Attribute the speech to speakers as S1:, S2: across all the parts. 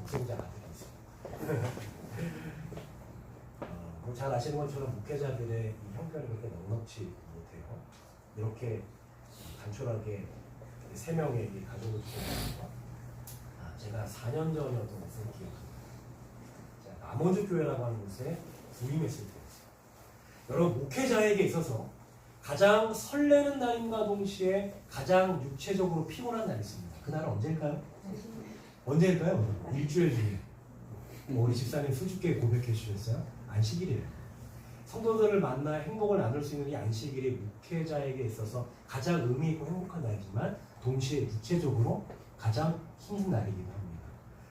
S1: 독생자가 되었습니다. 잘 아시는 것처럼 목회자들의 이 형편이 그렇게 넉넉지 못해요. 이렇게 단촐하게 3명의 이 가족을 두고 제가 4년 전이었던 것을 기억합니다. 제가 남원주 교회라고 하는 곳에 부임했을 때였어요. 여러분, 목회자에게 있어서 가장 설레는 날인가 동시에 가장 육체적으로 피곤한 날이 있습니다. 그날은 언제일까요? 언제일까요? 일주일 뒤에. 우리 집사님 수줍게 고백해 주셨어요. 안식일이에요. 성도들을 만나 행복을 나눌 수 있는 이 안식일이 목회자에게 있어서 가장 의미 있고 행복한 날이지만 동시에 육체적으로 가장 힘든 날이기도 합니다.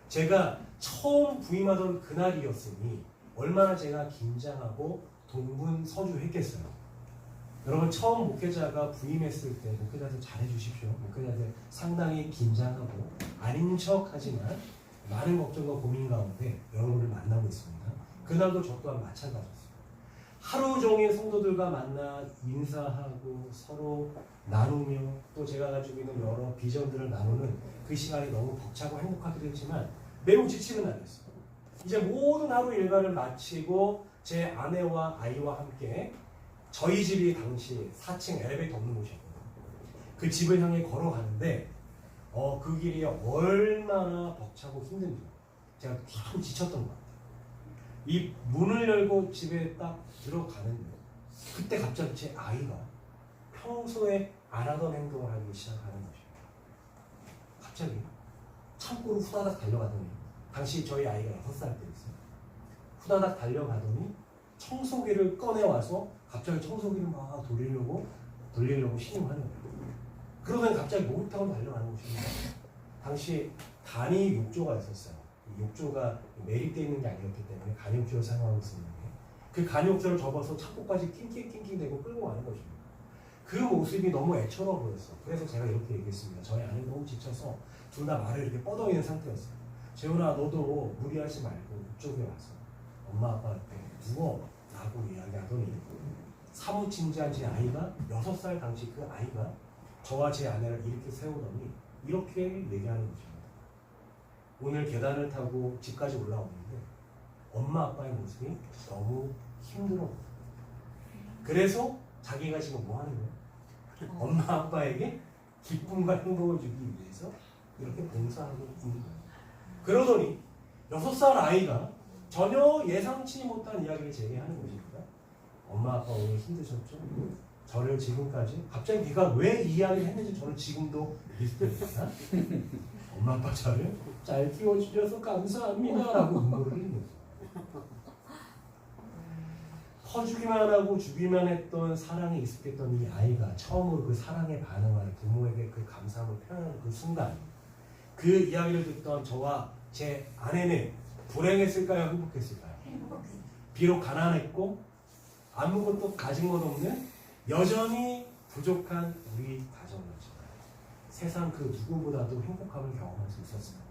S1: 제가 처음 부임하던 그날이었으니 얼마나 제가 긴장하고 동분서주했겠어요. 여러분, 처음 목회자가 부임했을 때 목회자들 잘해주십시오. 목회자들 상당히 긴장하고 아닌 척하지만 많은 걱정과 고민 가운데 여러분을 만나고 있습니다. 그날도 저 또한 마찬가지였어요. 하루 종일 성도들과 만나 인사하고 서로 나누며 또 제가 가지고 있는 여러 비전들을 나누는 그 시간이 너무 벅차고 행복하기도 했지만 매우 지치는 날이었어요. 이제 모든 하루 일과를 마치고 제 아내와 아이와 함께 저희 집이 당시 4층 엘리베이터 없는 곳이었거든요. 그 집을 향해 걸어가는데 그 길이 얼마나 벅차고 힘든지 제가 참 지쳤던 것 같아요. 이 문을 열고 집에 딱 들어가는데 그때 갑자기 제 아이가 평소에 안 하던 행동을 하기 시작하는 것입니다. 갑자기 창고로 후다닥 달려가더니, 당시 저희 아이가 6살 때였어요. 후다닥 달려가더니 청소기를 꺼내와서 갑자기 청소기를 막 돌리려고 신용하는 거예요. 그러더니 갑자기 목욕탕으로 달려가는 것입니다. 당시 간이 욕조가 있었어요. 욕조가 매립되어 있는 게 아니었기 때문에 간욕조를 사용하고 있었는데 그 간욕조를 접어서 창고까지 낑낑낑낑 대고 끌고 가는 것입니다. 그 모습이 너무 애처로워 보였어요. 그래서 제가 이렇게 얘기했습니다. 저희 아내가 너무 지쳐서 둘 다 말을 이렇게 뻗어 있는 상태였어요. 재훈아, 너도 무리하지 말고 이쪽에 와서 엄마 아빠한테 누워 라고 이야기하더니 사뭇 진지한 제 아이가 6살 당시 그 아이가 저와 제 아내를 이렇게 세우더니 이렇게 얘기하는 것입니다. 오늘 계단을 타고 집까지 올라오는데 엄마 아빠의 모습이 너무 힘들어. 그래서 자기가 지금 뭐 하는 거예요? 엄마 아빠에게 기쁨과 행복을 주기 위해서 이렇게 봉사하고 있는 거예요. 그러더니 6살 아이가 전혀 예상치 못한 이야기를 제게 하는 것입니다. 엄마 아빠 오늘 힘드셨죠? 저를 지금까지 갑자기 네가 왜 이 이야기를 했는지 저는 지금도 비슷했습니다. 엄마 아빠 저를 잘 키워주셔서 감사합니다 라고 눈물을 흘리는 거예요. 커주기만 하고 주기만 했던 사랑에 익숙했던 이 아이가 처음으로 그 사랑에 반응하는 부모에게 그 감사함을 표현하는 그 순간, 그 이야기를 듣던 저와 제 아내는 불행했을까요? 행복했을까요? 비록 가난했고 아무것도 가진 것 없는 여전히 부족한 우리 가정이었지만 세상 그 누구보다도 행복함을 경험할 수 있었습니다.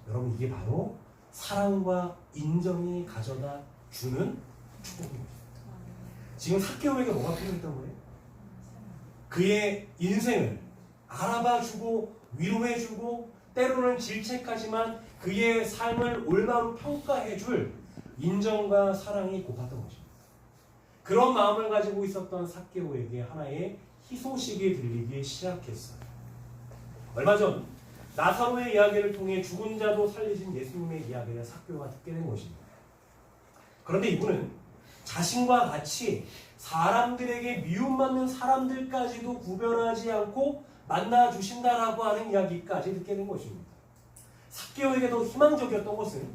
S1: 여러분, 이게 바로 사랑과 인정이 가져다 주는 축복입니다. 지금 삭개오에게 뭐가 필요했던 거예요? 그의 인생을 알아봐주고 위로해주고 때로는 질책하지만 그의 삶을 올바로 평가해줄 인정과 사랑이 고팠던 것입니다. 그런 마음을 가지고 있었던 삭개오에게 하나의 희소식이 들리기 시작했어요. 얼마 전 나사로의 이야기를 통해 죽은 자도 살리신 예수님의 이야기를 삭개오가 듣게 된 것입니다. 그런데 이분은 자신과 같이 사람들에게 미움받는 사람들까지도 구별하지 않고 만나주신다라고 하는 이야기까지 듣게 된 것입니다. 삭개오에게도 희망적이었던 것은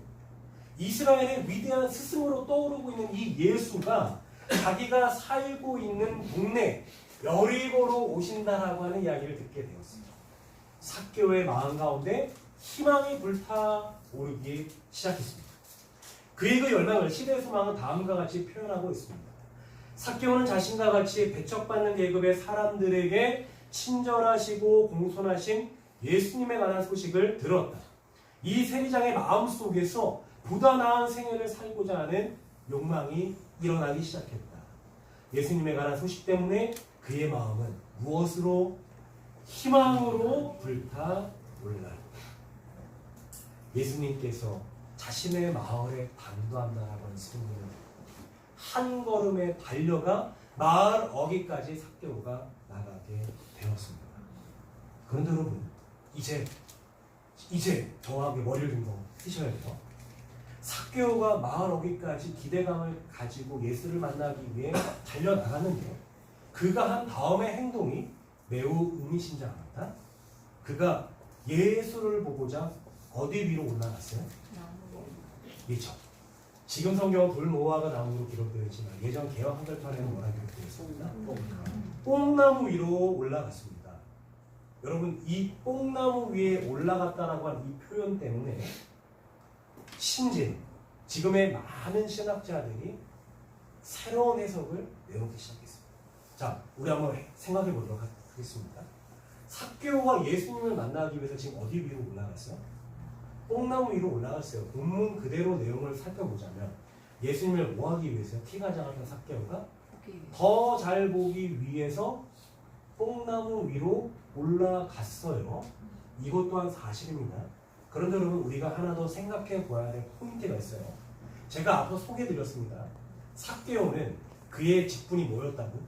S1: 이스라엘의 위대한 스승으로 떠오르고 있는 이 예수가 자기가 살고 있는 동네 여리고로 오신다라고 하는 이야기를 듣게 되었습니다. 삭개오의 마음 가운데 희망이 불타오르기 시작했습니다. 그의 그 열망을 시대의 소망은 다음과 같이 표현하고 있습니다. 삭개오는 자신과 같이 배척받는 계급의 사람들에게 친절하시고 공손하신 예수님에 관한 소식을 들었다. 이 세리장의 마음속에서 보다 나은 생애를 살고자 하는 욕망이 일어나기 시작했다. 예수님에 관한 소식 때문에 그의 마음은 무엇으로? 희망으로 불타올랐다. 예수님께서 자신의 마을에 당도한다라고 하는 승리를 한 걸음에 달려가 마을 어귀까지 삭개오가 나가게 되었습니다. 그런데 여러분, 이제 정확하게 머리를 좀 더 쓰셔야 돼요. 삭개오가 마을 어귀까지 기대감을 가지고 예수를 만나기 위해 달려나갔는데 그가 한 다음의 행동이 매우 의미심장합니다. 그가 예수를 보고자 어디 위로 올라갔어요? 그렇죠. 지금 성경은 돌모아가 나무로 기록되어 있지만 예전 개역 한글판에는 뭐라 기록되어 있습니다? 뽕나무 위로 올라갔습니다. 여러분, 이 뽕나무 위에 올라갔다라고 하는 이 표현 때문에 지금의 많은 신학자들이 새로운 해석을 내놓기 시작했습니다. 자, 우리 한번 생각해 보도록 하겠습니다. 삭개오가 예수님을 만나기 위해서 지금 어디 위로 올라갔어요? 뽕나무 위로 올라갔어요. 본문 그대로 내용을 살펴보자면 예수님을 뭐하기 위해서요? 키가 작았던 삭개오가 더 잘 보기 위해서 뽕나무 위로 올라갔어요. 이것 또한 사실입니다. 그런데 여러분, 우리가 하나 더 생각해 보아야 될 포인트가 있어요. 제가 앞서 소개해드렸습니다. 삭개오는 그의 직분이 뭐였다고?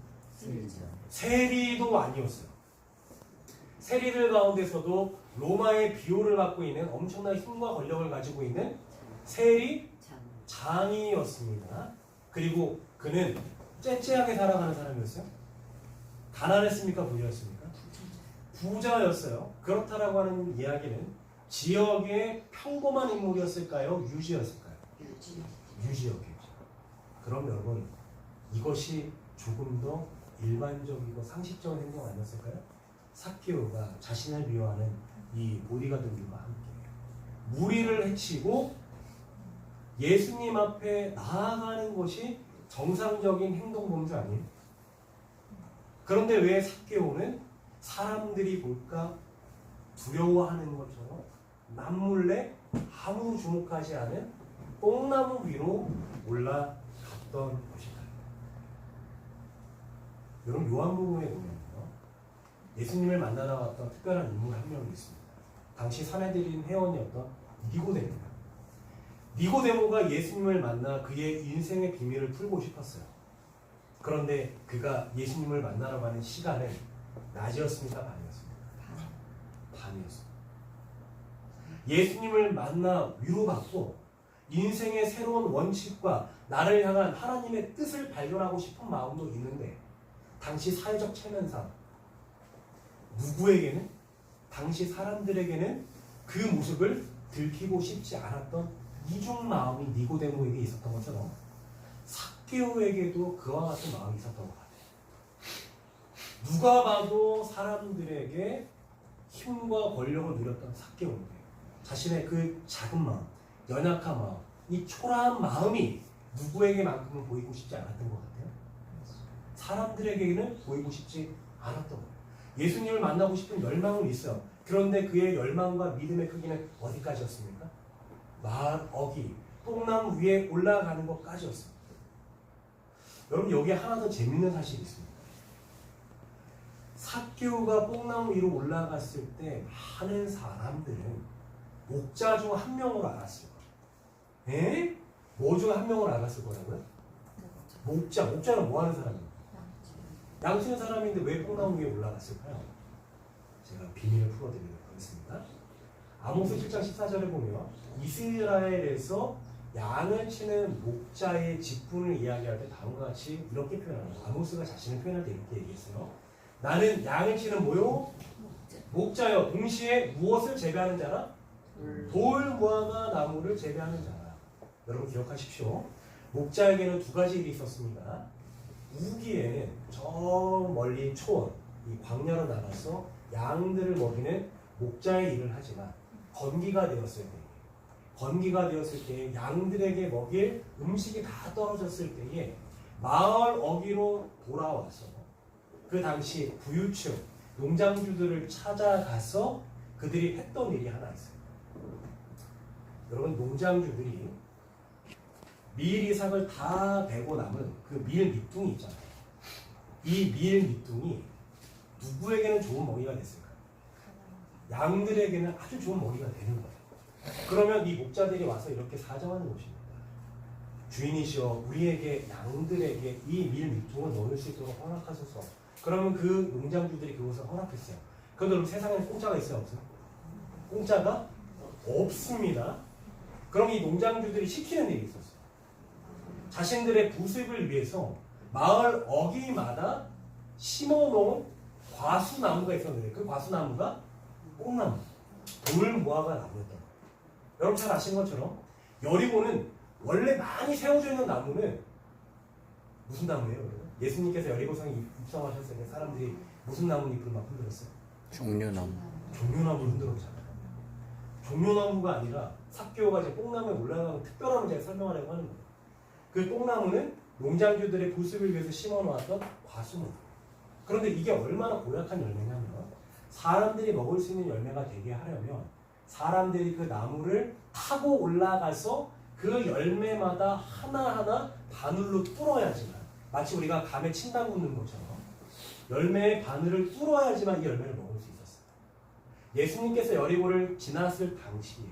S1: 세리도 아니었어요. 세리들 가운데서도 로마의 비호를 받고 있는 엄청난 힘과 권력을 가지고 있는 세리장이었습니다. 그리고 그는 째째하게 살아가는 사람이었어요. 가난했습니까? 부자였습니까? 부자였어요. 그렇다라고 하는 이야기는 지역의 평범한 인물이었을까요? 유지였을까요? 유지였겠죠. 그럼 여러분, 이것이 조금 더 일반적이고 상식적인 행동 아니었을까요? 삭개오가 자신을 미워하는 이 보디가드들과 함께 무리를 해치고 예수님 앞에 나아가는 것이 정상적인 행동 범주 아니에요? 그런데 왜 삭개오는 사람들이 볼까 두려워하는 것처럼 남몰래 아무도 주목하지 않은 뽕나무 위로 올라갔던 것일까요? 여러분, 요한복음에 보면요, 예수님을 만나러 왔던 특별한 인물 한 명이 있습니다. 당시 사내들인 회원이었던 니고데모입니다. 니고데모가 예수님을 만나 그의 인생의 비밀을 풀고 싶었어요. 그런데 그가 예수님을 만나러 가는 시간은 낮이었습니까? 밤이었습니까? 밤이었습니다. 예수님을 만나 위로받고 인생의 새로운 원칙과 나를 향한 하나님의 뜻을 발견하고 싶은 마음도 있는데 당시 사회적 체면상 누구에게는, 당시 사람들에게는 그 모습을 들키고 싶지 않았던 이중 마음이 니고데모에게 있었던 것처럼 삭개오에게도 그와 같은 마음이 있었던 것 같아요. 누가 봐도 사람들에게 힘과 권력을 누렸던 삭개오인데 자신의 그 작은 마음, 연약한 마음, 이 초라한 마음이 누구에게만큼은 보이고 싶지 않았던 것 같아요. 사람들에게는 보이고 싶지 않았던 거예요. 예수님을 만나고 싶은 열망은 있어요. 그런데 그의 열망과 믿음의 크기는 어디까지였습니까? 마을 어귀, 뽕나무 위에 올라가는 것까지였습니다. 여러분, 여기에 하나 더 재밌는 사실이 있습니다. 삭개오가 뽕나무 위로 올라갔을 때 많은 사람들은 목자 중 한 명으로 알았을 거예요. 에? 뭐 중 한 명으로 알았을 거라고요? 목자는 뭐 하는 사람입니까? 양치는 사람인데 왜 뽕나무 위에 올라갔을까요? 제가 비밀을 풀어드리도록 하겠습니다. 아모스 7장 14절에 보면 이스라엘에서 양을 치는 목자의 직분을 이야기할 때 다음과 같이 이렇게 표현합니다. 아모스가 자신을 표현할 때 이렇게 얘기했어요. 나는 양을 치는 뭐요? 목자여. 동시에 무엇을 재배하는 자라? 돌, 무화과 나무를 재배하는 자라. 여러분 기억하십시오. 목자에게는 두 가지 일이 있었습니다. 우기에는 저 멀리 초원, 이 광야로 나가서 양들을 먹이는 목자의 일을 하지만 건기가 되었을 때 양들에게 먹일 음식이 다 떨어졌을 때에 마을 어귀로 돌아와서 그 당시 부유층 농장주들을 찾아가서 그들이 했던 일이 하나 있어요. 여러분, 농장주들이 밀 이삭을 다 베고 남은 그 밀 밑둥이 있잖아요. 이 밀 밑둥이 누구에게는 좋은 먹이가 됐을까요? 양들에게는 아주 좋은 먹이가 되는 거예요. 그러면 이 목자들이 와서 이렇게 사정하는 것입니다. 주인이시여 우리에게 양들에게 이 밀 밑둥을 넣을 수 있도록 허락하소서. 그러면 그 농장주들이 그것을 허락했어요. 그런데 그럼 세상에 공짜가 있어요? 없어요? 공짜가 없습니다. 그럼 이 농장주들이 시키는 일이 있었어요. 자신들의 부습을 위해서 마을 어귀마다 심어놓은 과수나무가 있었는데 그 과수나무가 뽕나무, 돌무화과 나무였던 거예요. 여러분 잘 아시는 것처럼 여리고는 원래 많이 세워져 있는 나무는 무슨 나무예요? 여러분? 예수님께서 여리고성에 입성하셨을 때 사람들이 무슨 나뭇잎을 막 흔들었어요?
S2: 종려나무.
S1: 종려나무를 흔들었잖아요. 종려나무가 아니라 삭개오가 이제 뽕나무에 올라가는 특별함을 제가 설명하려고 하는 거예요. 그 뽕나무는 농장주들의 부습을 위해서 심어놓았던 과수나무. 그런데 이게 얼마나 고약한 열매냐면 사람들이 먹을 수 있는 열매가 되게 하려면 사람들이 그 나무를 타고 올라가서 그 열매마다 하나하나 바늘로 뚫어야지만 마치 우리가 감에 침당 굽는 것처럼 열매의 바늘을 뚫어야지만 이 열매를 먹을 수 있었어요. 예수님께서 여리고를 지났을 당시에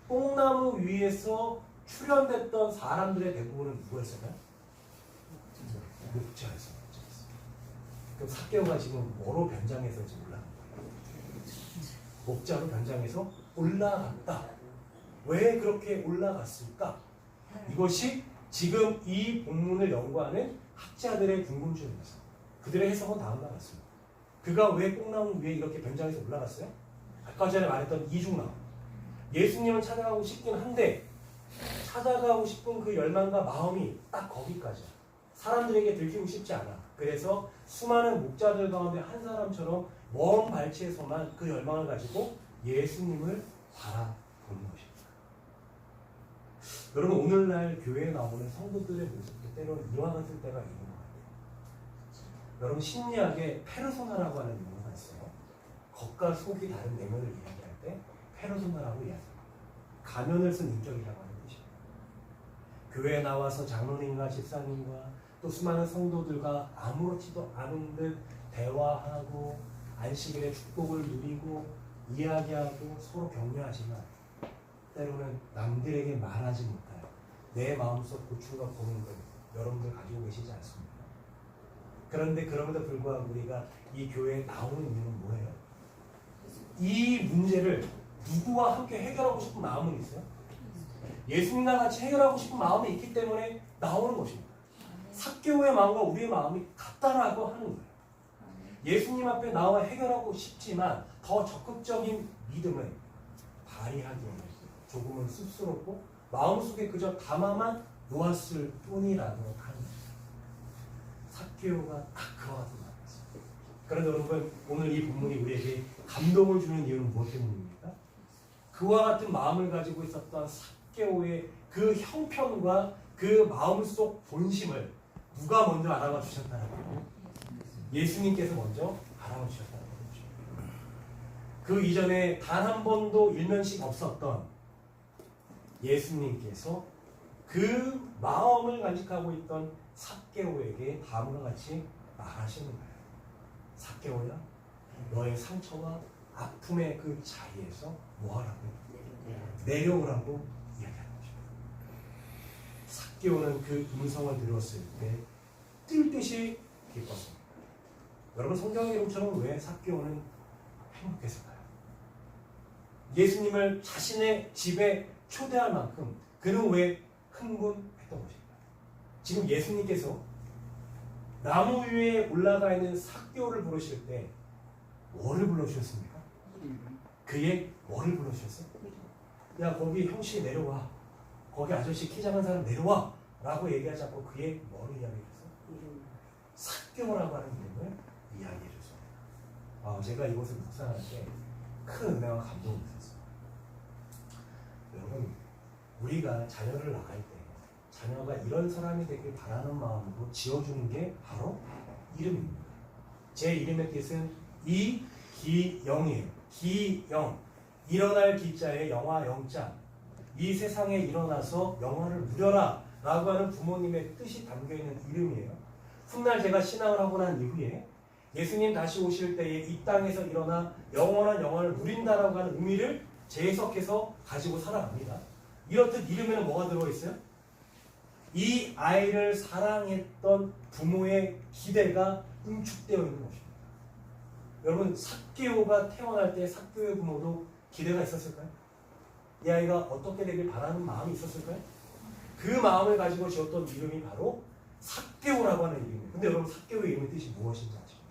S1: 뽕나무 위에서 출현됐던 사람들의 대부분은 누구였을까요? 목자였어요. 그럼 삭개오가 지금 뭐로 변장해서 지금 올라간 거예요? 목자로 변장해서 올라갔다. 왜 그렇게 올라갔을까? 이것이 지금 이 본문을 연구하는 학자들의 궁금증입니다. 그들의 해석은 다음과 같습니다. 그가 왜 뽕나무 위에 이렇게 변장해서 올라갔어요? 아까 전에 말했던 이중나무. 예수님을 찾아가고 싶긴 한데 찾아가고 싶은 그 열망과 마음이 딱 거기까지야. 사람들에게 들키고 싶지 않아. 그래서 수많은 목자들 가운데 한 사람처럼 먼 발치에서만 그 열망을 가지고 예수님을 바라보는 것입니다. 여러분 오늘날 교회에 나오는 성도들의 모습도 때로는 이와 같을 때가 있는 것 같아요. 여러분 심리학에 페르소나라고 하는 용어가 있어요. 겉과 속이 다른 내면을 이야기할 때 페르소나라고 이야기합니다. 가면을 쓴 인격이라고 하는 뜻입니다. 교회에 나와서 장로님과 집사님과 또 수많은 성도들과 아무렇지도 않은 듯 대화하고 안식일의 축복을 누리고 이야기하고 서로 격려하지만 때로는 남들에게 말하지 못할 내 마음속 고충과 고민들 여러분들 가지고 계시지 않습니까? 그런데 그럼에도 불구하고 우리가 이 교회에 나오는 이유는 뭐예요? 이 문제를 누구와 함께 해결하고 싶은 마음은 있어요? 예수님과 같이 해결하고 싶은 마음이 있기 때문에 나오는 것입니다. 삭개오의 마음과 우리의 마음이 같다라고 하는 거예요. 예수님 앞에 나와 해결하고 싶지만 더 적극적인 믿음을 발휘하기에는 조금은 쑥스럽고 마음속에 그저 담아만 놓았을 뿐이라고 합니다. 삭개오가 딱 그와 같은 마음이었어요. 그런데 여러분 오늘 이 본문이 우리에게 감동을 주는 이유는 무엇 때문입니까? 그와 같은 마음을 가지고 있었던 삭개오의 그 형편과 그 마음속 본심을 누가 먼저 알아봐 주셨다는 거예요? 예수님께서 먼저 알아봐 주셨다는 거죠. 그 이전에 단 한 번도 일면식 없었던 예수님께서 그 마음을 간직하고 있던 삭개오에게 다음과 같이 말하시는 거예요. 삭개오야, 너의 상처와 아픔의 그 자리에서 뭐하라고? 내려오라고 이야기하는 것입니다. 삭개오는 그 음성을 들었을 때 뜰 듯이 기뻤습니다. 여러분 성경 기록처럼 왜 삭개오는 행복했을까요? 예수님을 자신의 집에 초대할 만큼 그는 왜 흥분했던 것입니다. 지금 예수님께서 나무 위에 올라가 있는 삭개오를 부르실 때 뭐를 불러주셨습니까? 그의 뭐를 불러주셨어요? 야 거기 형씨 내려와, 거기 아저씨 키 작은 사람 내려와 라고 얘기하지 않고 그의 뭐를 이야기했어요? 삭개오라고 하는 이름을 이야기해줬습니다. 제가 이곳을 묵상할 때 큰 은혜와 감동을 받았어요. 여러분 우리가 자녀를 낳을 때 자녀가 이런 사람이 되길 바라는 마음으로 지어주는 게 바로 이름입니다. 제 이름의 뜻은 이기영이에요. 기영, 일어날 기자에 영화 영자, 이 세상에 일어나서 영화를 누려라 라고 하는 부모님의 뜻이 담겨있는 이름이에요. 훗날 제가 신앙을 하고 난 이후에 예수님 다시 오실 때에 이 땅에서 일어나 영원한 영화를 누린다라고 하는 의미를 재해석해서 가지고 살아갑니다. 이렇듯 이름에는 뭐가 들어있어요? 이 아이를 사랑했던 부모의 기대가 응축되어 있는 것입니다. 여러분, 삭개오가 태어날 때 삭개오의 부모도 기대가 있었을까요? 이 아이가 어떻게 되길 바라는 마음이 있었을까요? 그 마음을 가지고 지었던 이름이 바로 삭개오라고 하는 이름이에요. 근데 여러분, 삭개오의 이름의 뜻이 무엇인지 아십니까?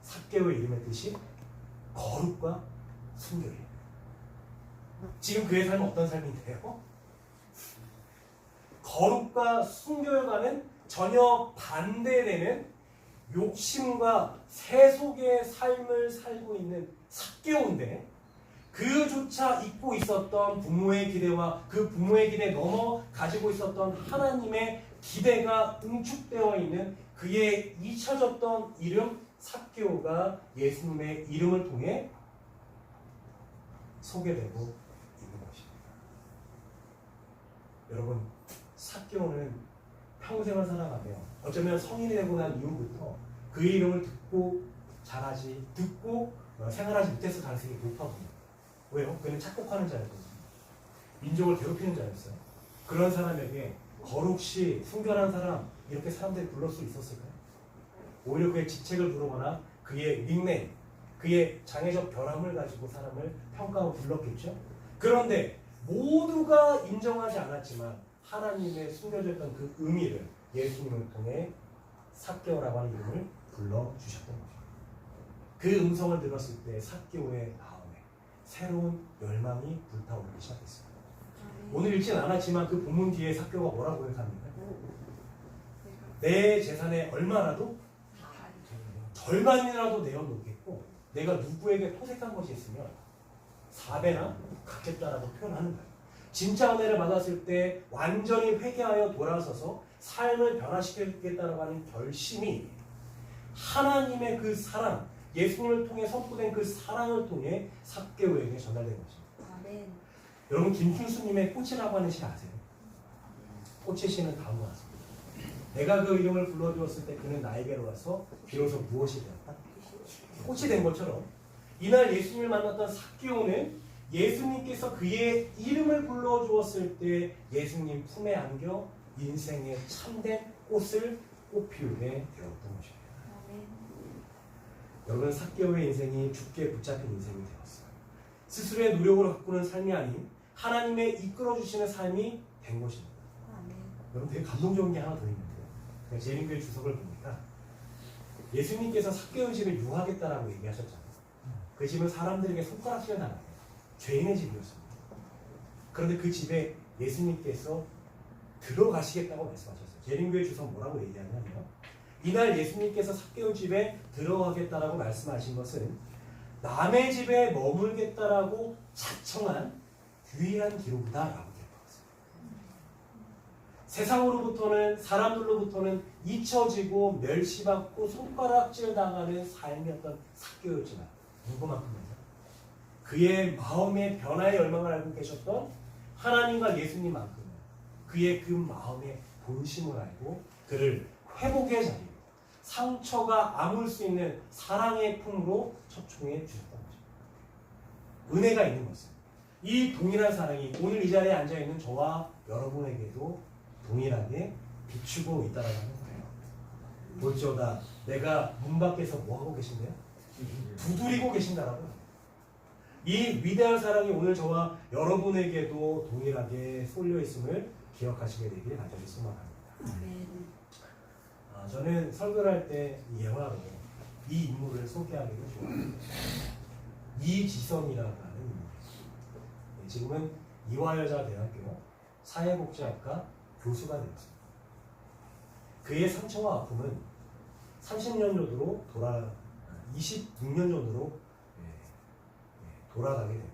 S1: 삭개오의 이름의 뜻이 거룩과 순결이에요. 지금 그의 삶은 어떤 삶인데요? 거룩과 순결과는 전혀 반대되는 욕심과 세속의 삶을 살고 있는 삭개오인데, 그조차 잊고 있었던 부모의 기대와 그 부모의 기대에 넘어 가지고 있었던 하나님의 기대가 응축되어 있는 그의 잊혀졌던 이름 삭개오가 예수님의 이름을 통해 소개되고 있는 것입니다. 여러분, 삭개오는 평생을 살아가며 어쩌면 성인이 되고 난 이후부터 그의 이름을 듣고 생활하지 못했을 가능성이 높아 보입니다. 왜요? 그는 착복하는 자였거든요. 민족을 괴롭히는 자였어요. 그런 사람에게 거룩시 순결한 사람, 이렇게 사람들이 불러 수 있었을까요? 오히려 그의 직책을 부르거나 그의 닉네임, 그의 장애적 결함을 가지고 사람을 평가하고 불렀겠죠. 그런데 모두가 인정하지 않았지만 하나님의 숨겨졌던 그 의미를 예수님을 통해 삭개오라고 하는 이름을 불러주셨던 거죠. 그 음성을 들었을 때 삭개오의 마음에 새로운 열망이 불타오르기 시작했습니다. 오늘 읽진 않았지만 그 본문 뒤에 삭개오가 뭐라고 고백합니까? 내 재산의 얼마라도 절반이라도 내어놓겠고 내가 누구에게 토색한 것이 있으면 4배나 갚겠다라고 표현하는 거예요. 진짜 은혜를 받았을 때 완전히 회개하여 돌아서서 삶을 변화시키겠다라고 하는 결심이 하나님의 그 사랑, 예수님을 통해 선포된 그 사랑을 통해 삭개오에게 전달된 것입니다.
S2: 아멘.
S1: 여러분, 김춘수님의 꽃이라고 하는 시 아세요? 꽃의 시는 다음과 같습니다. 내가 그 이름을 불러주었을 때 그는 나에게로 와서 비로소 무엇이 되었다? 꽃이 된 것처럼 이날 예수님을 만났던 삭개오는 예수님께서 그의 이름을 불러주었을 때 예수님 품에 안겨 인생의 참된 꽃을 꽃피우게 되었던 것입니다. 여러분, 삭개오의 인생이 죽게 붙잡힌 인생이 되었어요. 스스로의 노력으로 가꾸는 삶이 아닌 하나님의 이끌어주시는 삶이 된 것입니다. 여러분, 되게 감동적인 게 하나 더 있는데요. 재림교회 주석을 보니까 예수님께서 삭개오의 집을 유하겠다라고 얘기하셨잖아요. 그 집은 사람들에게 손가락질을 당하는 죄인의 집이었습니다. 그런데 그 집에 예수님께서 들어가시겠다고 말씀하셨어요. 재림교회 주석 뭐라고 얘기하냐면, 이날 예수님께서 삭개오 집에 들어가겠다라고 말씀하신 것은 남의 집에 머물겠다라고 자청한 유일한 기록이다라고 기록했어요. 세상으로부터는, 사람들로부터는 잊혀지고 멸시받고 손가락질 당하는 삶이었던 삭개오였지만 누구만큼이냐? 그의 마음의 변화의 열망을 알고 계셨던 하나님과 예수님만큼은 그의 그 마음의 본심을 알고 그를 회복의 자리로, 상처가 아물 수 있는 사랑의 품으로 초청해 주셨던 거죠. 은혜가 있는 것은 이 동일한 사랑이 오늘 이 자리에 앉아있는 저와 여러분에게도 동일하게 비추고 있다는 거예요. 볼지어다 내가 문 밖에서 뭐하고 계신데요? 두드리고 계신다라고. 이 위대한 사랑이 오늘 저와 여러분에게도 동일하게 쏠려 있음을 기억하시게 되길 간절히 소망합니다. 저는 설교를 할 때 예화로 이 인물을 소개하기를 좋아합니다. 이지선이라고 하는 인물입니다. 지금은 이화여자대학교 사회복지학과 교수가 되었습니다. 그의 상처와 아픔은 30년 전으로 26년 전으로 돌아가게 되면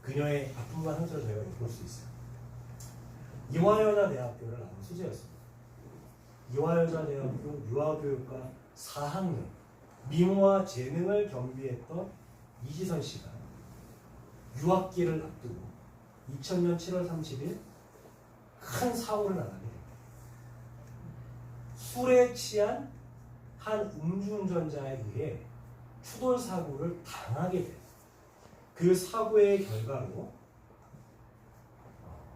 S1: 그녀의 아픔과 상처를 저희가 볼 수 있어요. 이화여자대학교를 나온 수재였습니다. 이화여자대학교 유아교육과 4학년 미모와 재능을 겸비했던 이지선 씨가 유학기를 앞두고 2000년 7월 30일 큰 사고를 당하게 됩니다. 술에 취한 한 음주운전자에 의해 추돌 사고를 당하게 돼요. 그 사고의 결과로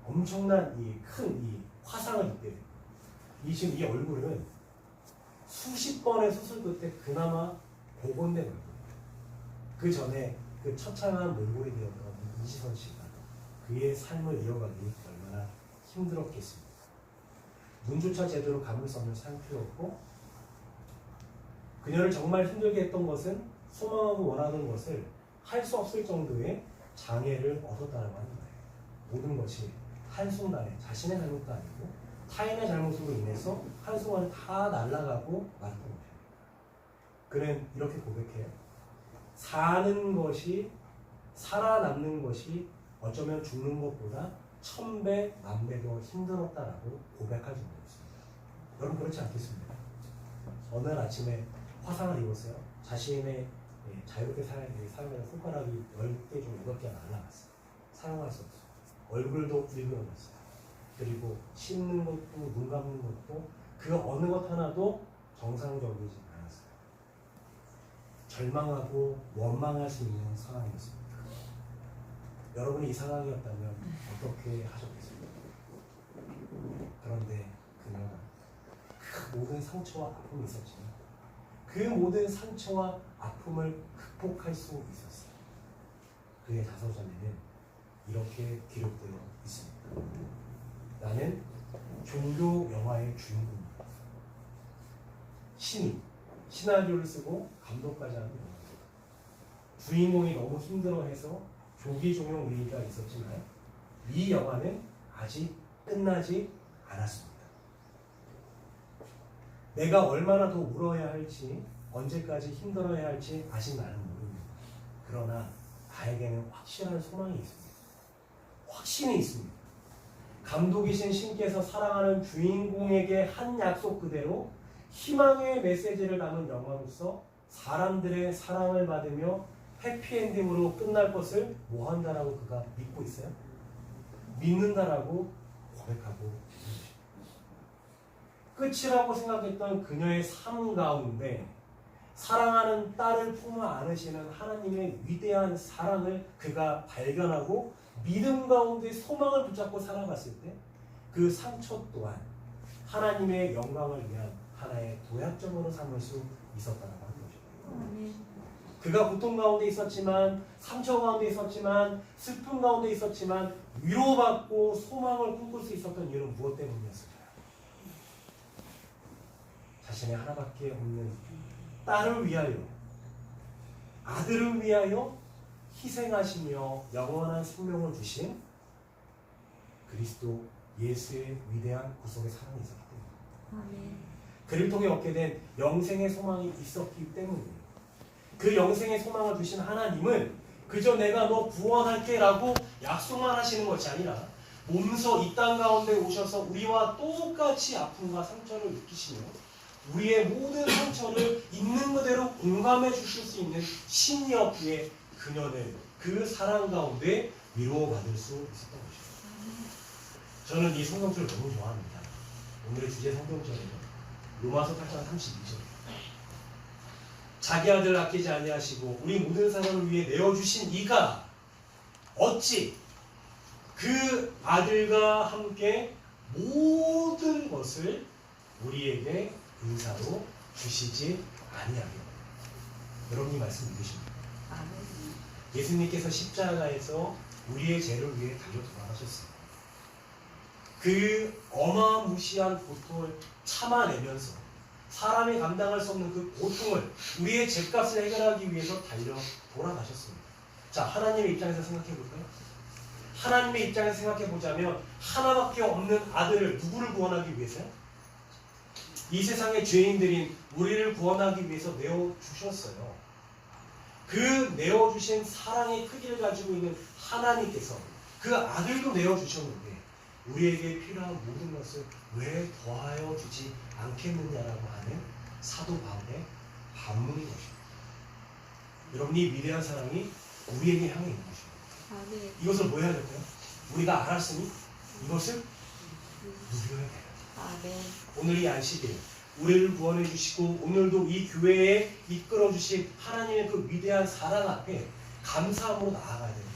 S1: 엄청난 이 큰 화상을 입게 됩니다. 지금 이 얼굴은 수십 번의 수술 끝에 그나마 복원된 얼굴. 그 전에 그 처참한 몰골이 되었던 이지선 씨가 그의 삶을 이어가기 얼마나 힘들었겠습니까? 눈조차 제대로 감을 수 없는 상태였고, 그녀를 정말 힘들게 했던 것은 소망하고 원하는 것을 할 수 없을 정도의 장애를 얻었다라고 하는 거예요. 모든 것이 한순간에 자신의 잘못도 아니고 타인의 잘못으로 인해서 한순간에 다 날아가고 말았던 것입니다. 그는 이렇게 고백해요. 사는 것이, 살아남는 것이 어쩌면 죽는 것보다 1000배, 10,000배 더 힘들었다라고 고백할 정도였습니다. 여러분 그렇지 않겠습니까? 어느 날 아침에 화상을 입었어요. 자신의 자유롭게 사용하는 손가락이 10개 중 8개가 날아갔어요. 사용할 수 없어요. 얼굴도 일그러졌어요. 그리고 씻는 것도 눈 감는 것도 그 어느 것 하나도 정상적이지 않았어요. 절망하고 원망할 수 있는 상황이었습니다. 여러분이 이 상황이었다면 어떻게 하셨겠습니까? 그런데 그녀는 그 모든 상처와 아픔이 있었지만 그 모든 상처와 아픔을 극복할 수 있었어요. 그의 자서전에는 이렇게 기록되어 있습니다. 나는 종교 영화의 주인공입니다. 신이 시나리오를 쓰고 감독까지 하는 영화입니다. 주인공이 너무 힘들어해서 조기 종영 회의가 있었지만 이 영화는 아직 끝나지 않았습니다. 내가 얼마나 더 울어야 할지, 언제까지 힘들어야 할지 아직 나는 모릅니다. 그러나 나에게는 확실한 소망이 있습니다. 확신이 있습니다. 감독이신 신께서 사랑하는 주인공에게 한 약속 그대로 희망의 메시지를 담은 영화로서 사람들의 사랑을 받으며 해피엔딩으로 끝날 것을 뭐 한다라고 그가 믿고 있어요? 믿는다라고 고백하고 있습니다. 끝이라고 생각했던 그녀의 삶 가운데 사랑하는 딸을 품어 안으시는 하나님의 위대한 사랑을 그가 발견하고 믿음 가운데 소망을 붙잡고 살아갔을 때 그 상처 또한 하나님의 영광을 위한 하나의 도약점으로 삼을 수 있었다는 것이죠. 그가 고통 가운데 있었지만, 상처 가운데 있었지만, 슬픔 가운데 있었지만 위로받고 소망을 꿈꿀 수 있었던 이유는 무엇 때문이었을까요? 자신의 하나밖에 없는 딸을 위하여, 아들을 위하여 희생하시며 영원한 생명을 주신 그리스도 예수의 위대한 구속의 사랑이 있었기 때문입니다. 그를 통해 얻게 된 영생의 소망이 있었기 때문입니다. 그 영생의 소망을 주신 하나님은 그저 내가 너 구원할게 라고 약속만 하시는 것이 아니라 몸소 이 땅 가운데 오셔서 우리와 똑같이 아픔과 상처를 느끼시며 우리의 모든 상처를 있는 그대로 공감해 주실 수 있는 신이었기에 그녀는 그 사랑 가운데 위로받을 수 있었던 것입니다. 저는 이 성경절을 너무 좋아합니다. 오늘의 주제 성경절에는 로마서 8장 32절. 자기 아들 아끼지 아니하시고 우리 모든 사람을 위해 내어주신 이가 어찌 그 아들과 함께 모든 것을 우리에게 은사로 주시지 아니하며. 여러분이 말씀 믿으십니까? 예수님께서 십자가에서 우리의 죄를 위해 달려 돌아가셨습니다. 그 어마무시한 고통을 참아내면서 사람이 감당할 수 없는 그 고통을 우리의 죄값을 해결하기 위해서 달려 돌아가셨습니다. 자, 하나님의 입장에서 생각해 볼까요? 하나님의 입장에서 생각해 보자면 하나밖에 없는 아들을 누구를 구원하기 위해서요? 이 세상의 죄인들인 우리를 구원하기 위해서 내어주셨어요. 그 내어주신 사랑의 크기를 가지고 있는 하나님께서 그 아들도 내어주셨는데 우리에게 필요한 모든 것을 왜 더하여 주지 않겠느냐라고 하는 사도 바울의 반문인 것입니다. 여러분, 이 위대한 사랑이 우리에게 향해 있는 것입니다. 이것을 뭐 해야 될까요? 우리가 알았으니 이것을 누려야 돼요. 오늘 이 안식일 우리를 구원해 주시고 오늘도 이 교회에 이끌어 주신 하나님의 그 위대한 사랑 앞에 감사함으로 나아가야 되는 거죠.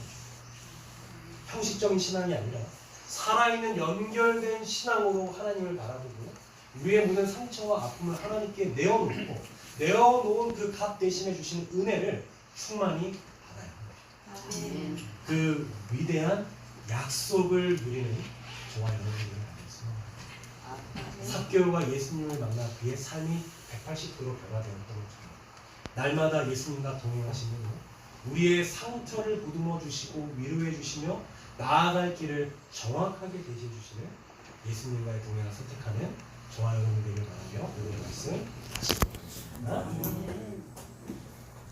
S1: 형식적인 신앙이 아니라 살아있는 연결된 신앙으로 하나님을 바라보고 우리의 모든 상처와 아픔을 하나님께 내어놓은 그 값 대신해 주시는 은혜를 충만히 받아야 합니다. 그 위대한 약속을 누리는 저와 여러분들이 되겠습니다. 삭개오가 예수님을 만나 그의 삶이 180도로 변화되었던 것처럼 날마다 예수님과 동행하시는 우리의 상처를 보듬어 주시고 위로해 주시며 나아갈 길을 정확하게 제시해 주시는 예수님과의 동행을 선택하는 저와 여러분 되길 바라며 오늘의 말씀 마치도록 하겠습니다.